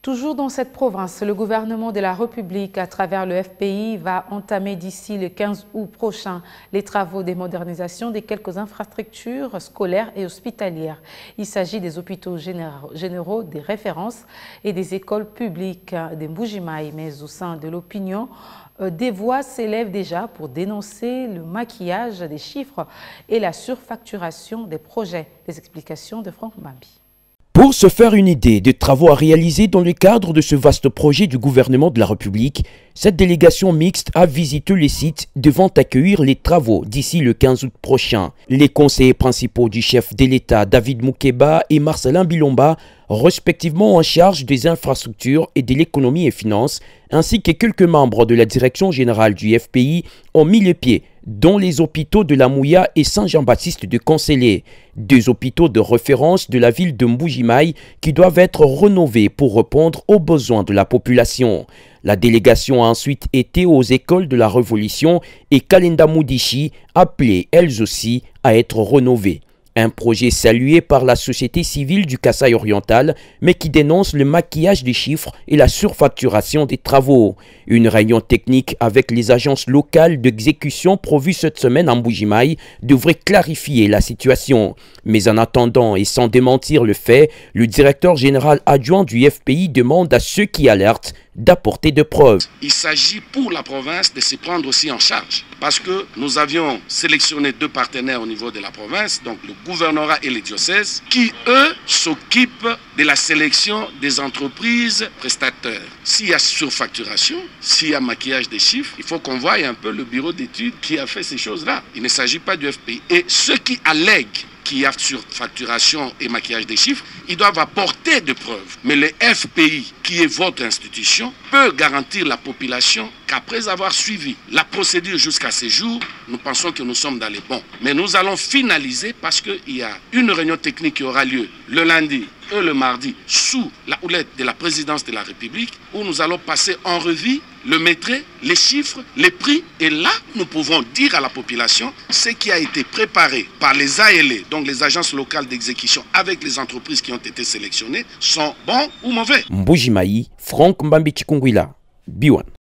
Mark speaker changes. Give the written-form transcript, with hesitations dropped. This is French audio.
Speaker 1: Toujours dans cette province, le gouvernement de la République, à travers le FPI, va entamer d'ici le 15 août prochain les travaux de modernisation de quelques infrastructures scolaires et hospitalières. Il s'agit des hôpitaux généraux, des références et des écoles publiques de Mbuji-Mayi, mais au sein de l'opinion, des voix s'élèvent déjà pour dénoncer le maquillage des chiffres et la surfacturation des projets. Les explications de Franck Mbambi.
Speaker 2: Pour se faire une idée des travaux à réaliser dans le cadre de ce vaste projet du gouvernement de la République, cette délégation mixte a visité les sites devant accueillir les travaux d'ici le 15 août prochain. Les conseillers principaux du chef de l'État, David Moukeba et Marcelin Bilomba, respectivement en charge des infrastructures et de l'économie et finances, ainsi que quelques membres de la direction générale du FPI, ont mis les pieds dans les hôpitaux de la Mouya et Saint-Jean-Baptiste de Conseillé, deux hôpitaux de référence de la ville de Mbuji-Mayi qui doivent être rénovés pour répondre aux besoins de la population. La délégation a ensuite été aux écoles de la Révolution et Kalenda Moudichi, appelées elles aussi à être rénovées. Un projet salué par la société civile du Kasaï oriental, mais qui dénonce le maquillage des chiffres et la surfacturation des travaux. Une réunion technique avec les agences locales d'exécution prévue cette semaine en Mbuji-Mayi devrait clarifier la situation. Mais en attendant et sans démentir le fait, le directeur général adjoint du FPI demande à ceux qui alertent d'apporter des preuves.
Speaker 3: Il s'agit pour la province de se prendre aussi en charge parce que nous avions sélectionné deux partenaires au niveau de la province, donc le gouvernorat et les diocèses, qui eux s'occupent de la sélection des entreprises prestataires. S'il y a surfacturation, s'il y a maquillage des chiffres, il faut qu'on voie un peu le bureau d'études qui a fait ces choses-là. Il ne s'agit pas du FPI. Et ceux qui allèguent qu'il y a surfacturation et maquillage des chiffres, ils doivent apporter des preuves. Mais le FPI, qui est votre institution, peut garantir la population qu'après avoir suivi la procédure jusqu'à ce jour, nous pensons que nous sommes dans les bons. Mais nous allons finaliser parce qu'il y a une réunion technique qui aura lieu le lundi et le mardi sous la houlette de la présidence de la République, où nous allons passer en revue le maîtrise, les chiffres, les prix. Et là, nous pouvons dire à la population ce qui a été préparé par les ALE, donc les agences locales d'exécution, avec les entreprises qui ont été sélectionnées, sont bons ou mauvais.
Speaker 2: Mbuji-Mayi, Franck Mbambi Chikungwila, B1.